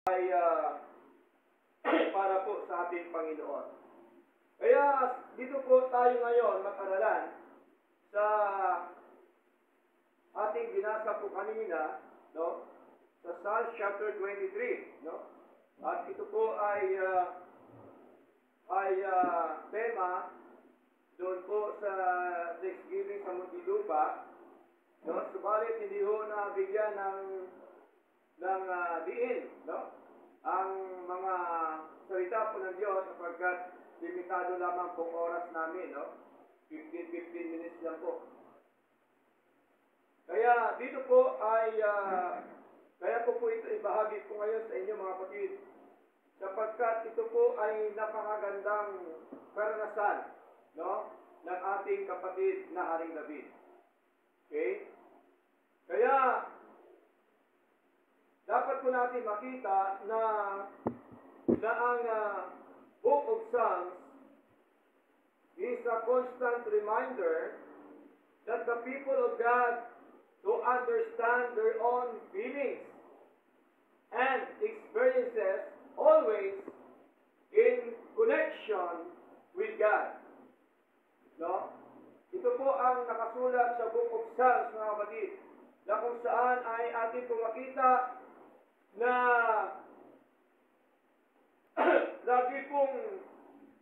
ay para po sa ating Panginoon. Kaya dito po tayo ngayon mag-aralan sa ating binasa po kanina, no? Sa Psalms chapter 23, no? At ito po ay tema doon po sa Thanksgiving sa Muntinlupa, no? Subalit hindi ho na bigyan ng diin, no? Ang mga salita po ng Diyos sapagkat limitado lamang pong oras namin, no? 15 minutes lang po. Kaya dito po ay kaya ko po ito ibahagi ko ngayon sa inyo mga kapatid sapagkat ito po ay napakagandang karanasan, no? Ng ating kapatid na Haring David. Okay? Kaya dapat po natin makita na ang Book of Psalms is a constant reminder that the people of God to understand their own feelings and experiences always in connection with God. No? Ito po ang nakasulat sa Book of Psalms, mga kapatid, na kung saan ay ating pumakita na lagi pong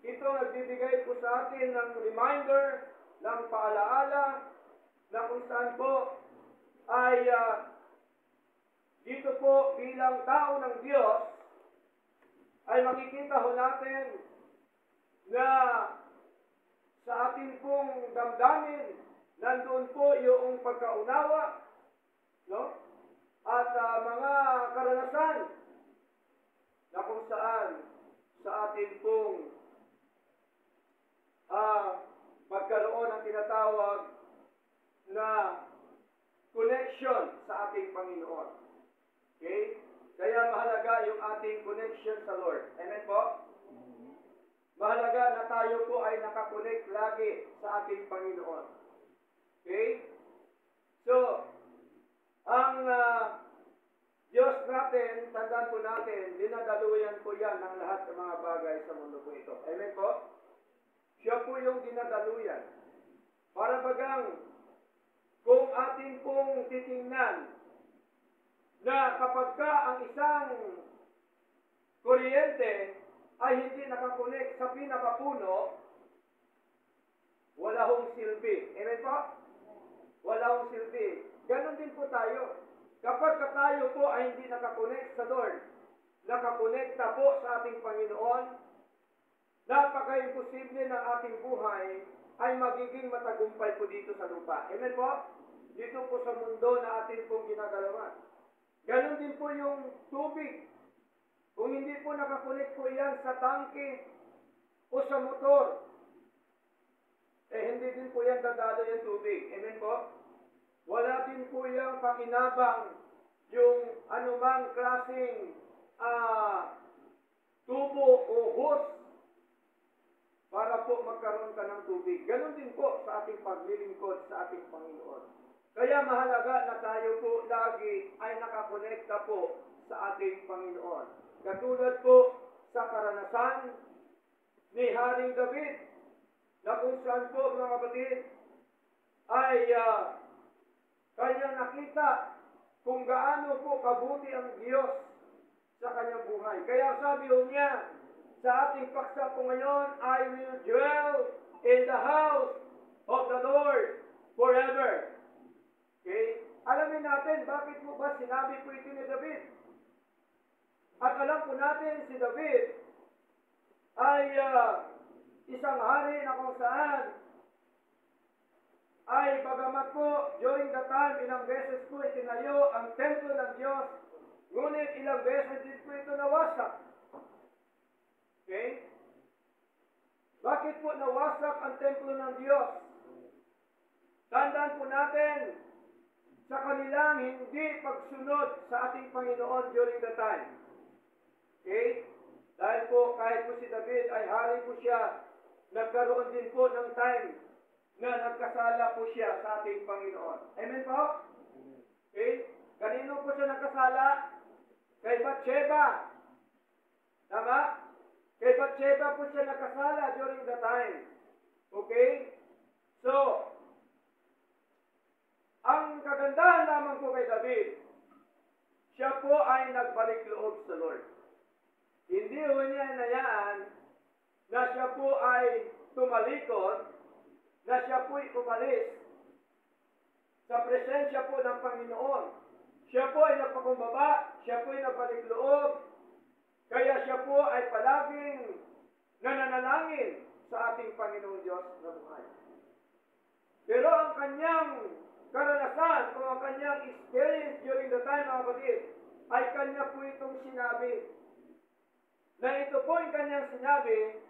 ito nagbibigay po sa atin ng reminder, ng paalaala, na kung saan po ay dito po bilang tao ng Diyos ay makikita ho natin na sa ating pong damdamin nandoon po yung pagkaunawa, no? At mga karanasan na kung saan sa atin pong magkaroon ng tinatawag na connection sa ating Panginoon. Okay? Kaya mahalaga yung ating connection sa Lord. Amen po? Mahalaga na tayo po ay nakakonect lagi sa ating Panginoon. Okay? So, ang Diyos natin, tandaan po natin, dinadaluyan po yan ng lahat ng mga bagay sa mundo po ito. Amen po? Siya po yung dinadaluyan. Para bagang kung atin pong titingnan na kapag ka ang isang kuryente ay hindi nakakonek sa pinakapuno, wala hong silbi. Amen po? Wala hong silbi. Ganon din po tayo. Kapag tayo po ay hindi nakakonek sa Lord, nakakonekta po sa ating Panginoon, napaka-imposible ng ating buhay ay magiging matagumpay po dito sa lupa. Amen po? Dito po sa mundo na ating pong ginagalawan. Ganon din po yung tubig. Kung hindi po nakakonek po yan sa tangke o sa motor, hindi din po yan dadalo yung tubig. Amen po? Wala din po yung pakinabang yung anumang klaseng tubo o hose para po magkaroon ka ng tubig. Ganon din po sa ating paglilingkod sa ating Panginoon. Kaya mahalaga na tayo po lagi ay nakakonekta po sa ating Panginoon. Katulad po sa karanasan ni Haring David, na kung saan po mga kapatid ay kanyang nakita kung gaano po kabuti ang Diyos sa kanyang buhay. Kaya sabi niya sa ating paksa po ngayon, I will dwell in the house of the Lord forever. Okay? Alamin natin, bakit po ba sinabi po ito ni David? At alam po natin, si David ay isang hari na kung saan ay bagamat po, during the time, ilang beses po itinayo ang templo ng Diyos, ngunit ilang beses din po ito nawasak. Okay? Bakit po nawasak ang templo ng Diyos? Tandaan po natin sa kanilang hindi pagsunod sa ating Panginoon during the time. Okay? Dahil po, kahit po si David ay hari po siya, nagkaroon din po ng time na nagkasala po siya sa ating Panginoon. Amen po? Okay? Kanino po siya nagkasala? Kay Bathsheba. Tama? Kay Bathsheba po siya nakasala during the time. Okay? So, ang kagandahan lamang po kay David, siya po ay nagbalik loob sa Lord. Hindi ho niya inayaan na siya po ay tumalikod, na siya po ay umalis sa presensya po ng Panginoon. Siya po ay nagpakumbaba, siya po ay nagbalik loob, kaya siya po ay palaging nananalangin sa ating Panginoong Diyos na buhay. Pero ang kanyang karanasan o ang kanyang experience during the time, mga kapatid, ay kanya po itong sinabi. Na ito po yung kanyang sinabi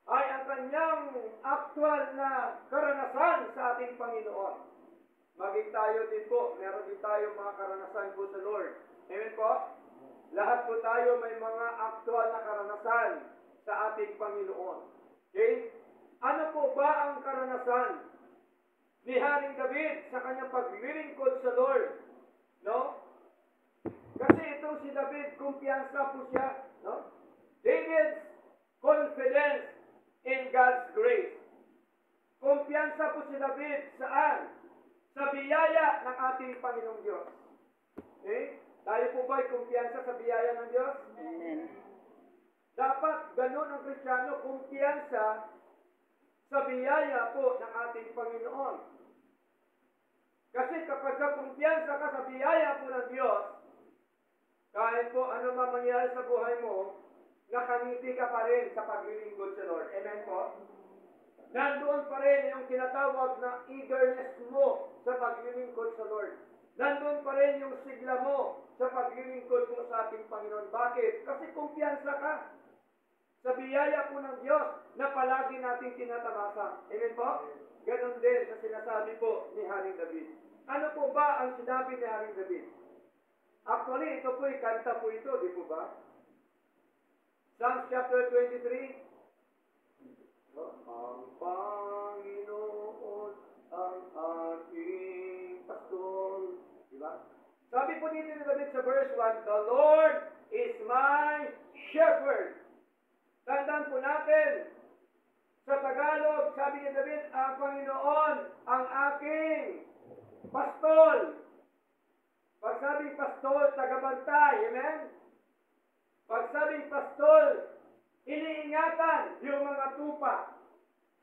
ay ang kanyang actual na karanasan sa ating Panginoon. Maging tayo din po, meron din tayo mga karanasan po sa Lord. Amen po? Lahat po tayo may mga actual na karanasan sa ating Panginoon. Okay? Ano po ba ang karanasan ni Haring David sa kanyang paglilingkod sa Lord? No? Kasi itong si David, kumpiyansa po siya. No? David's confidence in God's grace. Kumpiyansa po si David saan? Sa biyaya ng ating Panginoong Diyos. Okay? Tayo po ba'y kumpiyansa sa biyaya ng Diyos? Amen. Dapat ganun ang Kristiyano, kumpiyansa sa biyaya po ng ating Panginoon. Kasi kapag kumpiyansa ka sa biyaya po ng Diyos, kahit po ano man mangyari sa buhay mo, nakangiti ka pa rin sa paglilingkod sa Lord. Amen po? Nandoon pa rin yung tinatawag na eagerness mo sa paglilingkod sa Lord. Nandoon pa rin yung sigla mo sa paglilingkod mo sa ating Panginoon. Bakit? Kasi kumpiyansa ka sa biyaya po ng Diyos na palagi nating tinatamasa. Amen po? Ganon din sa sinasabi po ni Haring David. Ano po ba ang sinabi ni Haring David? Actually, ito po kanta po ito, di po ba? Psalms chapter 23. Ang Panginoon ang aking pastor. Diba? Sabi po dito ni David sa verse 1, the Lord is my shepherd. Tandaan po natin, sa Tagalog, sabi ni David, ang Panginoon ang aking pastol. Pag sabing pastol, tagabantay. Amen? Pag sabing pastol, iniingatan yung mga tupa.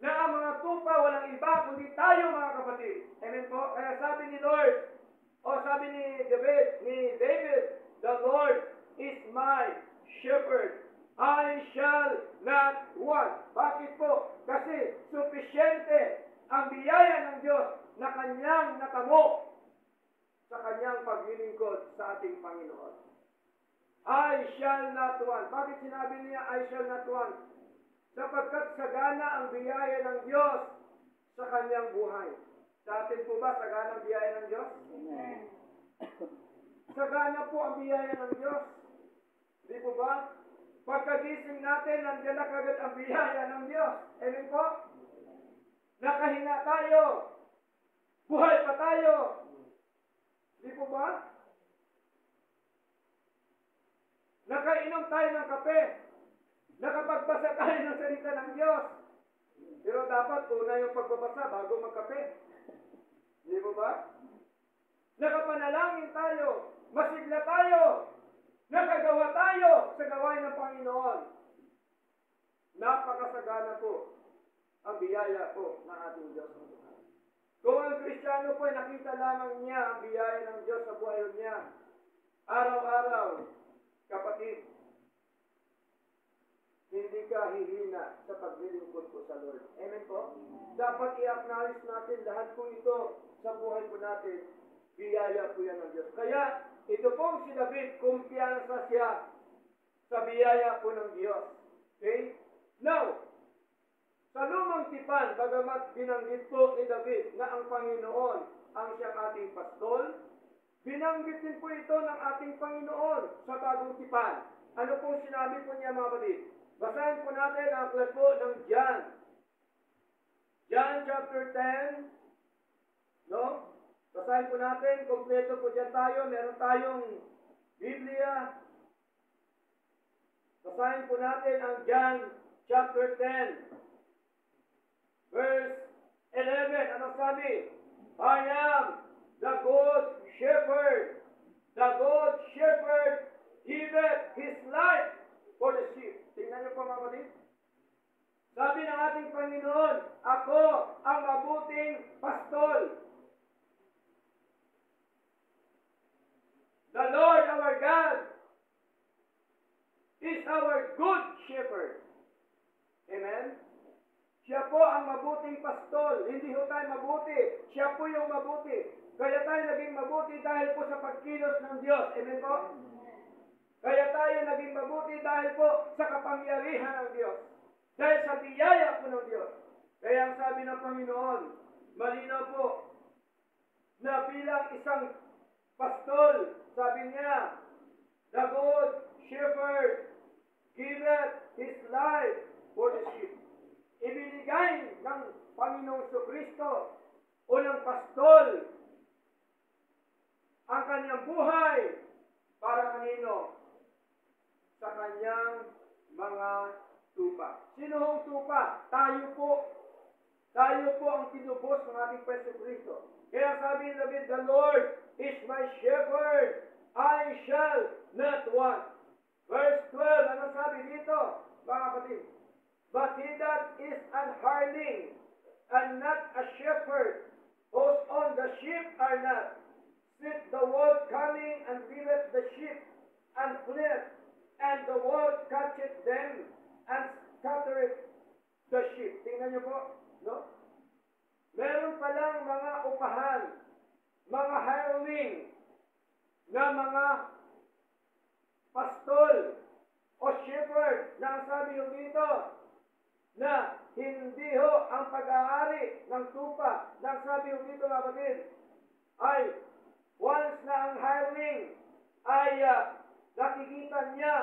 Na ang mga tupa walang iba kundi tayo, mga kapatid. Amen po? Kaya sabi ni Lord, o sabi ni David, the Lord is my shepherd. I shall not want. Bakit po? Kasi sufisyente ang biyaya ng Diyos na kanyang natamo sa kanyang paglilingkod sa ating Panginoon. I shall not want. Bakit sinabi niya, I shall not want? Sapagkat sagana ang biyaya ng Diyos sa kanyang buhay. Sa atin po ba, sagana ang biyaya ng Diyos? Amen. Sagana po ang biyaya ng Diyos. Di po ba? Pagkagising natin, nandiyan na kagad ang biyaya ng Diyos. Amen po? Nakahinga tayo. Buhay pa tayo. Di po ba? Nakainom tayo ng kape. Nakapagbasa tayo ng salita ng Diyos. Pero dapat una yung pagbabasa bago magkape. Di po ba? Nakapanalangin tayo. Masigla tayo. Nakagawa tayo sa gawain ng Panginoon. Napakasagana po ang biyaya po ng ating Diyos. Kung ang Kristiyano po ay nakita lamang niya ang biyaya ng Diyos sa buhay niya, araw-araw, kapatid, hindi ka hihina sa paglilingkod po sa Lord. Amen po? Dapat i-acknowledge natin lahat po ito sa buhay po natin. Biyaya po yan ng Diyos. Kaya, ito pong si David, kumpiyansa siya sa biyaya po ng Diyos. Okay? Now, sa lumang tipan, bagamat binanggit po ni David na ang Panginoon ang siyang ating pastol, binanggit din po ito ng ating Panginoon sa bagong tipan. Ano pong sinabi po niya, mga kapatid? Basahin po natin ang aklat po ng John. John chapter 10. No? Basahin po natin. Kompleto po dyan tayo. Meron tayong Biblia. Basahin Basahin po natin ang John chapter 10, verse 11. Ano sabi? I am the good shepherd. The good shepherd giveth his life for the sheep. Tingnan niyo po mga kapatid. Sabi ng ating Panginoon, ako ang mabuting pastol. The Lord our God is our good shepherd. Amen? Siya po ang mabuting pastol. Hindi ho tayo mabuti. Siya po yung mabuti. Kaya tayo naging mabuti dahil po sa pagkilos ng Diyos. Amen po? Kaya tayo naging mabuti dahil po sa kapangyarihan ng Diyos. Dahil sa biyaya po ng Diyos. Kaya ang sabi ng Panginoon, malinaw po, na bilang isang pastol, sabi niya, the good shepherd giveth his life for the sheep. Ibinigay ng Panginoong Kristo o ng pastol ang kanyang buhay para kanino? Sa kanyang mga tupa. Sino hong tupa? Tayo po. Tayo po ang tinubos ng ating Preso Kristo. Kaya sabi ni David, the Lord is my shepherd, I shall not want. Verse 12, ano sabi dito, mga kapatid? But he that is an hireling, and not a shepherd, whose on the sheep are not, seeth the wolf coming, and leaveth the sheep, and fleeth, and the wolf catcheth them, and scattereth the sheep. Tingnan niyo po, no? Meron palang mga upahan, mga hireling, na mga pastol o shepherd na ang sabi yung dito na hindi ho ang pag-aari ng tupa na ang sabi yung dito mga kapatid ay once na ang hireling ay nakikita niya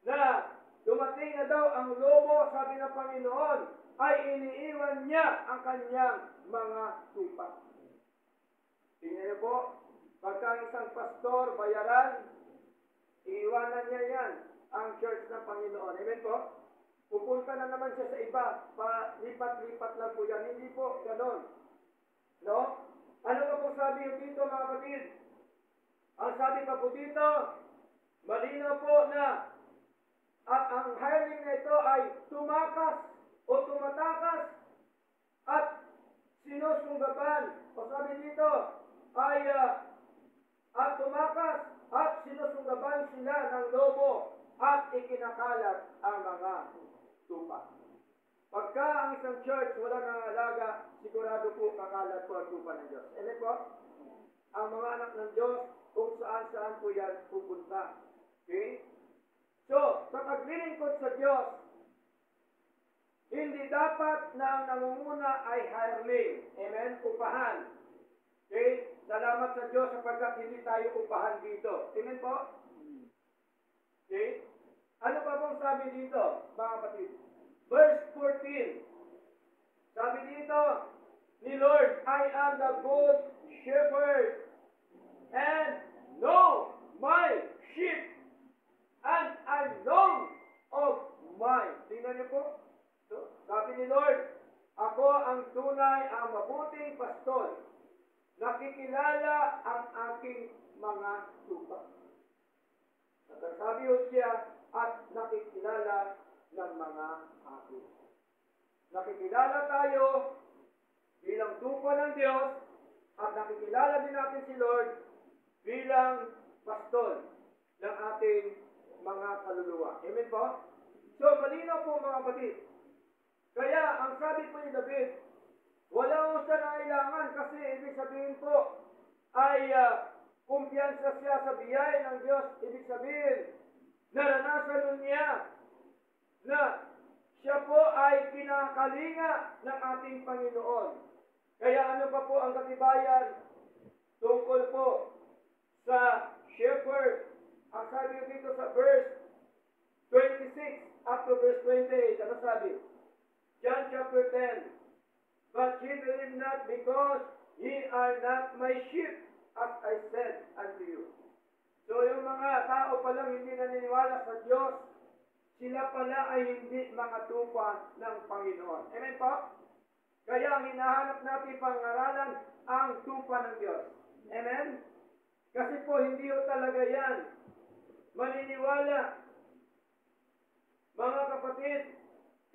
na dumating na daw ang lobo, sabi ng Panginoon, ay iniiwan niya ang kanyang mga tupa. Tingnan niyo po, pagka isang pastor, bayaran, iiwanan niya yan, ang church ng Panginoon. Amen po? Pupunta na naman siya sa iba, lipat-lipat lang po yan. Hindi po, ganon. No? Ano pa po sabi yung dito mga kapatid? Ang sabi pa po dito, malinaw po na at ang hireling na ito ay tumakas o tumatakas at sinusunggaban. O sabi dito ay at tumakas at sinusunggaban sila ng lobo at ikinakalat ang mga tupa. Pagka ang isang church wala nang alaga, sigurado po kakalat po ang tupa ng Diyos. Amen po? Ang mga anak ng Diyos, kung saan-saan po yan pupunta. Okay? So, sa paglilingkod sa Diyos, hindi dapat na ang nangunguna ay hireling. Amen? Upahan. Okay? Salamat sa Diyos sapagkat hindi tayo upahan dito. Amen po? Okay? Ano pa pong sabi dito, mga kapatid? Verse 14. Sabi dito, ni Lord, I am the good shepherd, and know my sheep, and I know of mine. Tingnan niyo po. So, sabi ni Lord, ako ang tunay, ang mabuting pastol. Nakikilala ang aking mga tupa. Nagsasabi ho siya at nakikilala ng mga apo. Nakikilala tayo bilang tupa ng Diyos at nakikilala din natin si Lord bilang pastol ng ating mga kaluluwa. Amen po? So, malinaw po mga kapatid. Kaya, ang sabi po ni David, wala mo siya nangailangan kasi ibig sabihin po ay kumpiyansa siya sa biyaya ng Diyos. Ibig sabihin, naranasan niya na siya po ay kinakalinga ng ating Panginoon. Kaya ano pa po ang katibayan tungkol po sa shepherd? Ang sabi dito sa verse 26 up to verse 28, ano sabi? John chapter 10, but ye believe not because ye are not my sheep, as I said unto you. So yung mga tao palang hindi naniniwala sa Diyos, sila pala ay hindi mga tupa ng Panginoon. Amen po? Kaya ang hinahanap natin pangaralan ang tupa ng Diyos. Amen? Kasi po hindi ho talaga yan maniniwala, mga kapatid,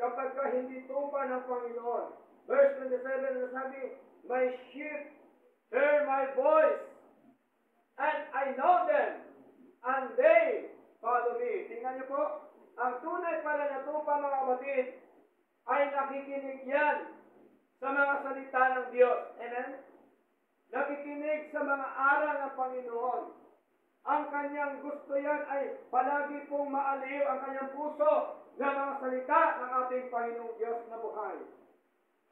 kapag ka hindi tupa ng Panginoon. Verse 27 nasabi, my sheep hear my voice, and I know them, and they follow me. Tingnan niyo po, ang tunay pala na tupa, mga kapatid, ay nakikinig yan sa mga salita ng Diyos. Amen? Nakikinig sa mga aral ng Panginoon. Ang kanyang gusto yan ay palagi pong maaliw ang kanyang puso ng mga salita ng ating Panginoong Diyos na buhay.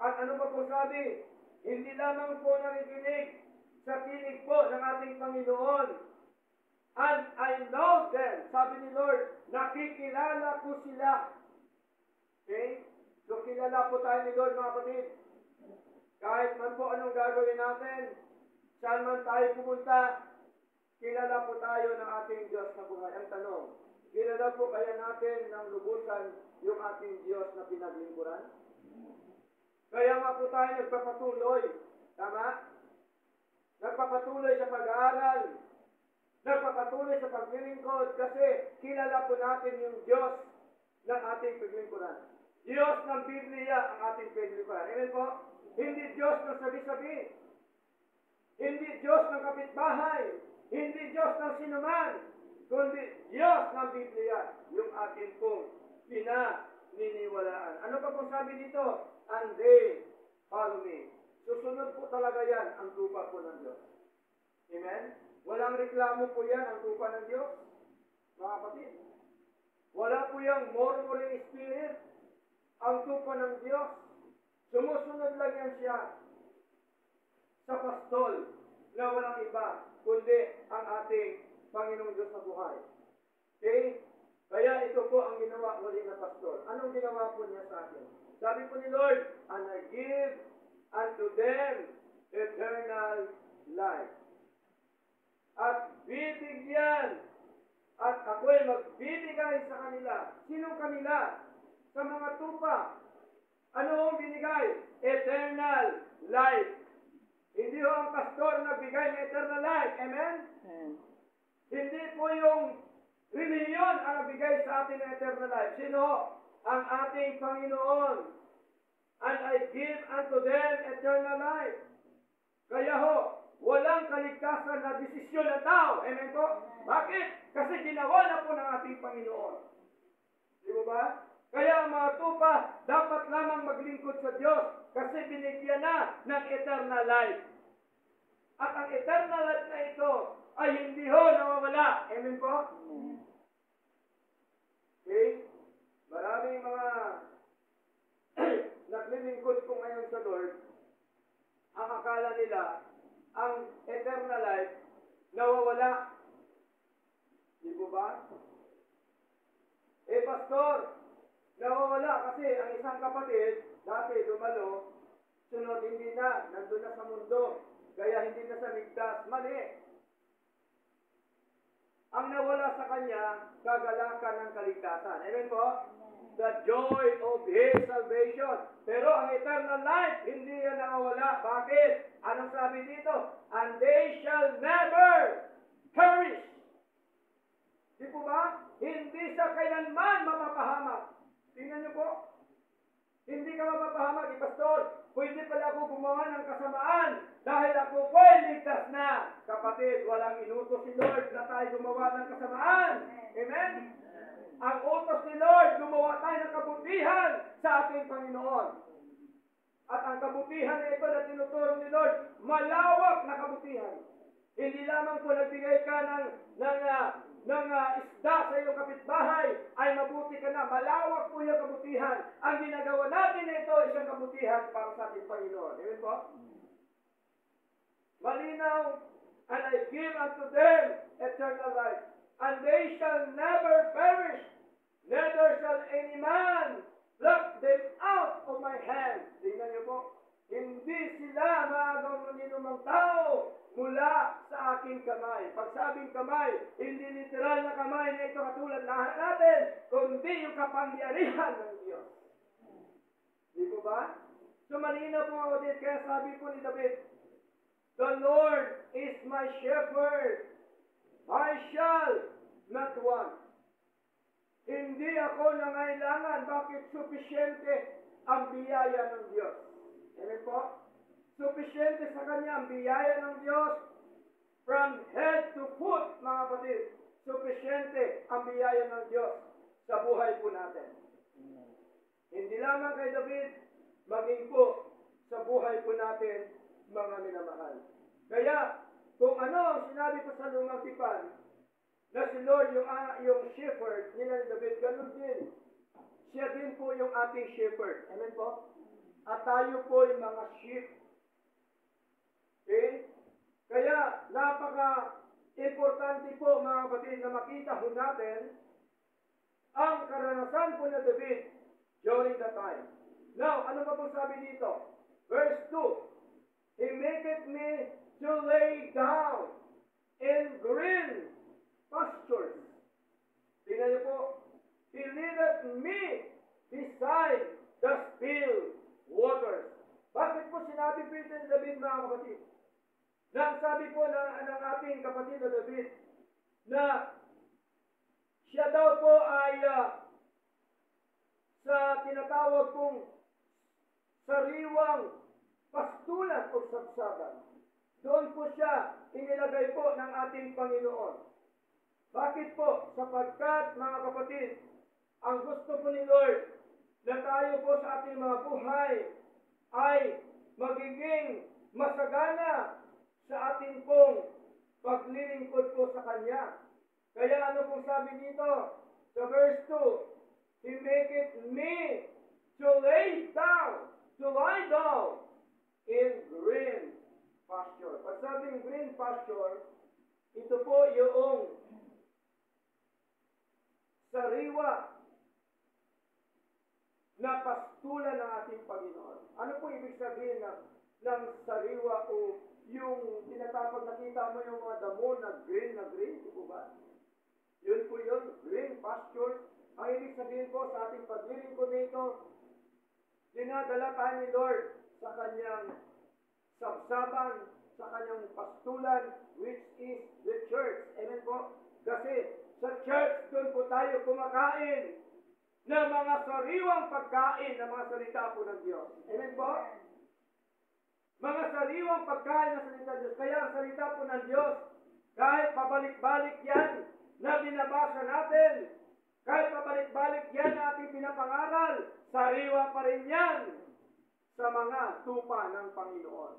At ano pa po sabi? Hindi lamang po nakikinig sa tinig po ng ating Panginoon. And I know them, sabi ni Lord, nakikilala ko sila. Okay? So kilala po tayo ni Lord, mga kapatid. Kahit man po anong gagawin natin, saan man tayo pumunta, kilala po tayo ng ating Diyos na buhay. Ang tanong, kilala po kaya natin ng lubusan yung ating Diyos na pinaglingkuran? Kaya nga po tayo nagpapatuloy. Tama? Nagpapatuloy sa pag-aaral. Nagpapatuloy sa paglilingkod kasi kilala po natin yung Diyos ng ating paglingkuran. Diyos ng Biblia ang ating paglingkuran. Amen po? Hindi Diyos ng sabi-sabi. Hindi Diyos ng kapitbahay. Hindi Diyos ng sinuman. Kundi Diyos ng Biblia yung ating pong pinaniniwalaan. Ano pa pong sabi dito? And they follow me. Susunod po talaga yan ang tupa po ng Diyos. Amen? Walang reklamo po yan ang tupa ng Diyos. Mga kapatid. Wala po yung murmuring spirit ang tupa ng Diyos. Sumusunod lang yan siya sa pastol na walang iba kundi ang ating Panginoong Diyos na buhay. Okay? Kaya ito po ang ginawa muli na pastor. Anong ginawa po niya sa akin? Sabi po ni Lord, and I give unto them eternal life. At bibigyan, at ako'y magbibigay sa kanila. Sinong kanila? Sa mga tupa. Ano ang binigay? Eternal life. Hindi ho ang pastor nagbigay ng eternal life. Amen? Hindi po yung reliyon ang nagbigay sa atin ng eternal life. Sino? Ang ating Panginoon. And I give unto them eternal life. Kaya ho, walang kaligtasan na desisyon ng tao. Amen po? Bakit? Kasi ginawa na po ng ating Panginoon. Di ba? Kaya ang mga tupa dapat lamang maglingkod sa Diyos kasi binigyan na ng eternal life. At ang eternal life na ito ay hindi ho nawawala. Amen po? Okay? Maraming mga naglilingkod ko ngayon sa Lord, ang akala nila, ang eternal life nawawala. Di po ba? Pastor, nawawala kasi ang isang kapatid, dati dumalo, sunod hindi na, nandun na sa mundo, kaya hindi na sa ligtas. Mali. Ang nawala sa kanya, kagalakan ng kaligtasan. Amen po? The joy of His salvation. Pero ang eternal life, hindi yan nawawala. Bakit? Anong sabi dito? And they shall never perish. Di po ba? Hindi sa kailanman mapapahamak. Tingnan niyo po. Hindi ka mapapahamak, Pastor. Pwede pala ako gumawa ng kasamaan dahil ako po ay ligtas na. Kapatid, walang inutos si Lord na tayo gumawa ng kasamaan. Amen? Ang utos ni Lord, gumawa tayo ng kabutihan sa ating Panginoon. At ang kabutihan na ito na tinuturo ni Lord, malawak na kabutihan. Hindi lamang po nagbigay ka ng isda sa iyong kapitbahay, ay mabuti ka na. Malawak po yung kabutihan. Ang ginagawa natin na ito, isang kabutihan para sa ating Panginoon. Amen po? Malinaw, and I give unto them eternal life, and they shall never perish, neither shall any man pluck them out of my hand. Tingnan niyo po, hindi sila maagaw ng inumang tao mula sa aking kamay. Pag sabing kamay, hindi literal na kamay na ito ito katulad natin, kundi yung kapangyarihan ng Diyos. Di po ba? So malinaw po mga kapatid, kaya sabi po ni David, the Lord is my shepherd, I shall not want. Hindi ako nangailangan, bakit sufficiente ang biyaya ng Diyos. Amen po? Sufficiente sa Kanya ang biyaya ng Diyos from head to foot, mga kapatid. Sufficiente ang biyaya ng Diyos sa buhay po natin. Hindi lamang kay David, maging po sa buhay po natin, mga minamahal. Kaya, kung ano ang sinabi po sa lumang tipan, na si Lord yung shepherd nila ni David, ganun din. Siya din po yung ating shepherd. Amen po? At tayo po yung mga sheep. Okay? Kaya, napaka-importante po mga kapatid na makita ho natin ang karanasan po na David during that time. Now, ano pa po sabi dito? Verse 2, He maketh me to lay down in green pastures. Tingnan niyo po, He leadeth me beside the still waters. Bakit po sinabi po ito ni David, mga kapatid? Nang sabi po ng ating kapatid na David, na siya daw po ay sa tinatawag pong sariwang pastulan o sabsaban. Doon po siya inilagay po ng ating Panginoon. Bakit po? Sapagkat, mga kapatid, ang gusto po ni Lord na tayo po sa ating mga buhay ay magiging masagana sa ating pong paglilingkod po sa Kanya. Kaya ano pong sabi dito? Sa verse 2, He maketh me to lie down in green pasture. Pag sabing green pasture, ito po yung sariwa na pastulan ng ating Panginoon. Ano po ibig sabihin ng sariwa o yung tinatapag nakita mo yung mga damo na green, di po ba? Yun po yun, green pasture. Ang ibig sabihin po sa ating paglilingkod nito, dinadala tayo ni Lord sa kanyang sabsaban, sa kanyang pastulan, which is the church. Amen po? Kasi sa church, doon po tayo kumakain ng mga sariwang pagkain ng mga salita po ng Diyos. Amen po? Mga sariwang pagkain ng salita ng Diyos. Kaya ang salita po ng Diyos, kahit pabalik-balik yan na binabasa natin, kahit pabalik-balik yan na ating pinapangaral, sariwa pa rin yan sa mga tupa ng Panginoon.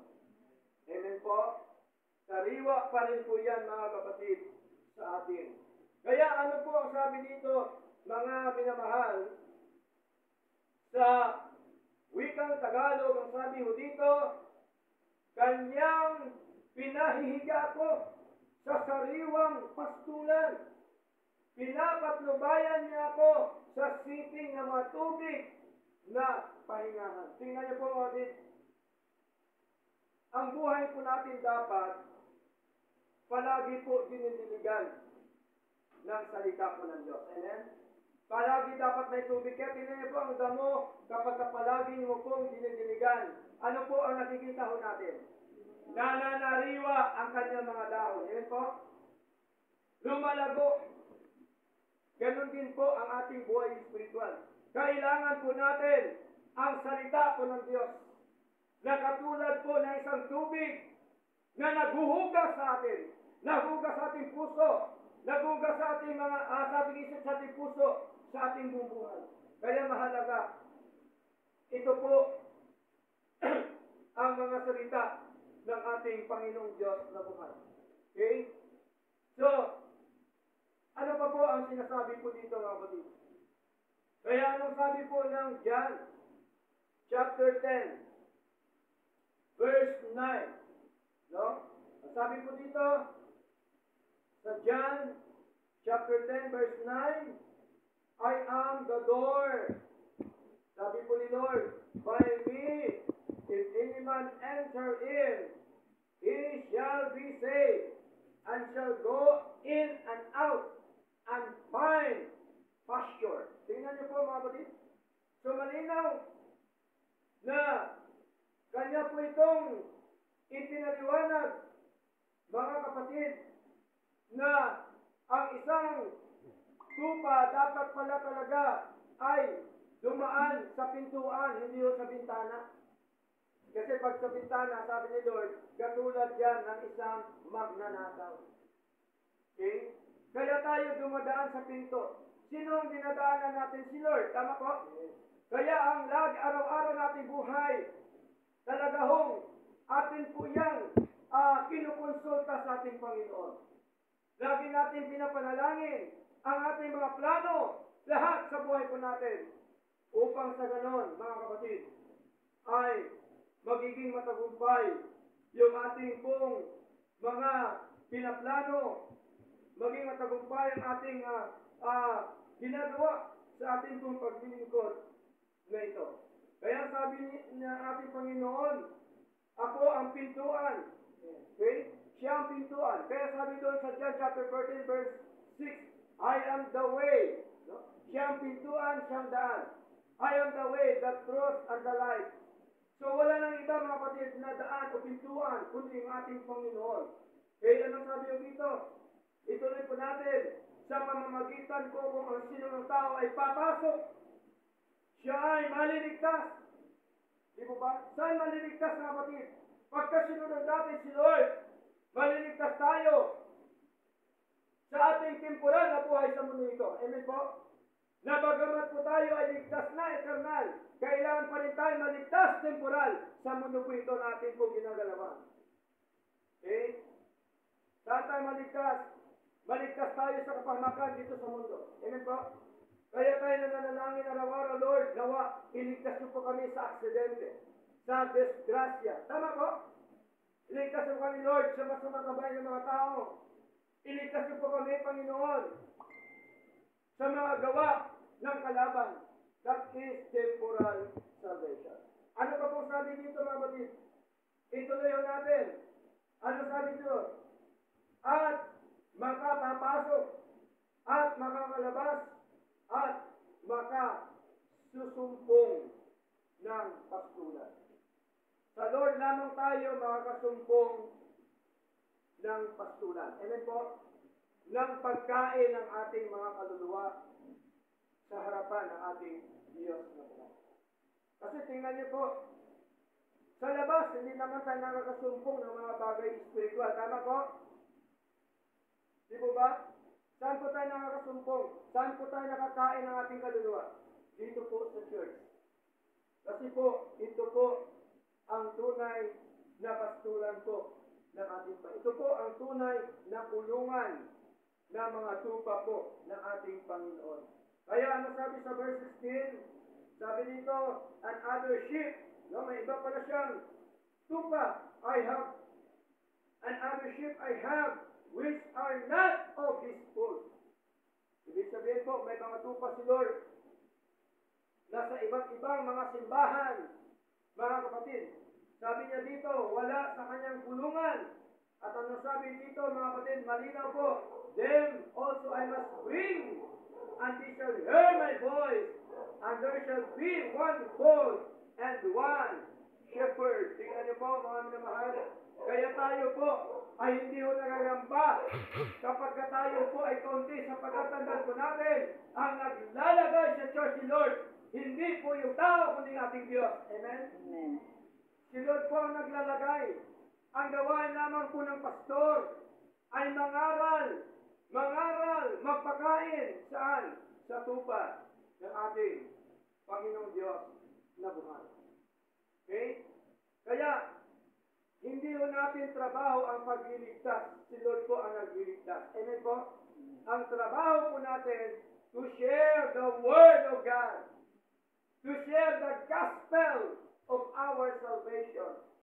Amen po? Sariwa pa rin po yan, mga kapatid, sa atin. Kaya ano po ang sabi dito, mga minamahal, sa wikang Tagalog, ang sabi mo dito, Kanyang pinahihiga ko sa sariwang pastulan. Pinapatnubayan niya ako sa siting ng mga tubig na pahingahan. Tingnan niyo po mga kapatid, ang buhay po natin dapat palagi po dinidiligan ng salita po ng Diyos. Amen? Palagi dapat may tubig. Kaya tingnan niyo po ang damo kapag palagi mo pong dinidiligan. Ano po ang nakikita ho natin? Nananariwa ang kanyang mga dahon. Amen po? Lumalago. Ganon din po ang ating buhay spiritual. Kailangan po natin ang salita po ng Diyos na katulad po ng isang tubig na naghuhugas sa atin, naghuhugas sa ating puso, naghuhugas sa ating mga sa ating isip, sa ating puso, sa ating buhay. Kaya mahalaga, ito po ang mga salita ng ating Panginoong Diyos na buhay. Okay? So, ano pa po ang sinasabi po dito, mga kapatid? Kaya anong sabi po ng John, chapter 10, verse 9? No? Ang sabi po dito, sa John, chapter 10, verse 9, I am the door. Sabi po ni Lord, by me, if any man enter in, he shall be saved, and shall go in and out, and fine pasture. Tingnan niyo po mga kapatid. So malinaw na kanya po itong ipinaliwanag, mga kapatid, na ang isang tupa dapat pala talaga ay dumaan sa pintuan, hindi o sa bintana. Kasi pag sa bintana, sabi ni Lord, katulad yan ng isang magnanakaw. Okay? Kaya tayo dumadaan sa pinto. Sino ang dinadaanan natin? Si Lord. Tama po? Kaya ang araw-araw nating buhay, talaga hong atin po yan kinukonsulta sa ating Panginoon. Lagi natin pinapanalangin ang ating mga plano, lahat sa buhay po natin, upang sa ganon, mga kapatid, ay magiging matagumpay yung ating pong mga pinaplano, maging matagumpay ang ating ginagawa sa ating pong paglilingkod na ito. Kaya sabi ng ating Panginoon, ako ang pintuan. Okay? Siya ang pintuan. Kaya sabi doon sa John chapter 14 verse 6, I am the way. No? Siya ang pintuan, siya ang daan. I am the way, the truth, and the life. So wala nang iba mga kapatid na daan o pintuan, kundi ang ating Panginoon. Kaya ano sabi yung dito? Ituloy po natin sa pamamagitan ko kung ang sino ng tao ay papasok, siya ay maliligtas. Di po ba? Saan maliligtas mga kapatid? Pagka sinunod natin si Lord, maliligtas tayo sa ating temporal na buhay sa mundo ito. Amen po? Na bagamat po tayo ay ligtas na eternal, kailangan pa rin tayo maligtas temporal sa mundo po ito natin po ginagalawan. Okay? Saan tayo maligtas? Maligtas tayo sa kapahamakan dito sa mundo. Amen po? Kaya tayo nananalangin araw-araw, Lord, nawa, iligtas niyo po kami sa aksidente, sa disgrasya. Tama po? Iligtas niyo kami, Lord, sa masamang kabay ng mga tao. Iligtas niyo po kami, Panginoon, sa mga gawa ng kalaban. That is temporal salvation. Ano pa po sabi dito, mga batid? Ituloy natin. Ano sabi dito? At makapapasok, at makakalabas, at makasusumpong ng pastulan. Sa Lord lamang tayo makakasumpong ng pastulan. Amen po? Ng pagkain ng ating mga kaluluwa sa harapan ng ating Diyos na Panginoon. Kasi tingnan niyo po, sa labas, hindi naman tayo nakakasumpong ng mga bagay spiritual. Tama po? Di po ba? Saan po tayo nakakasumpong? Saan po tayo nakakain ng ating kaluluwa? Dito po sa church. Kasi po, ito po ang tunay na pastulan po ng ating Panginoon. Ito po ang tunay na kulungan na mga tupa po ng ating Panginoon. Kaya ano sabi sa verse 16? Sabi dito, and other sheep, no, may iba pala siyang tupa I have, and other sheep I have, which are not of his fold. Ibig sabihin po, may mga tupa si Lord na sa iba't ibang mga simbahan, mga kapatid. Sabi niya dito, wala sa kanyang kulungan. At ano sabi dito, mga kapatid, malinaw po, them also I must bring, and they shall hear my voice, and there shall be one fold and one shepherd. Tingnan niyo po, mga minamahal. Kaya tayo po ay hindi ho nagagamba kapag tayo po ay kaunti sa pagkatandaan po natin ang naglalagay sa church ni Lord. Hindi po yung tao, kundi ating Diyos. Amen? Amen. Si Lord po ang naglalagay. Ang gawain lamang po ng pastor ay mangaral, magpakain. Saan? Sa tupa ng ating Panginoong Diyos na buhay. Okay? Kaya, hindi ho natin trabaho ang pagliligtas. Si Lord po ang nagliligtas. Amen po? Ang trabaho po natin to share the Word of God. To share the gospel of our salvation.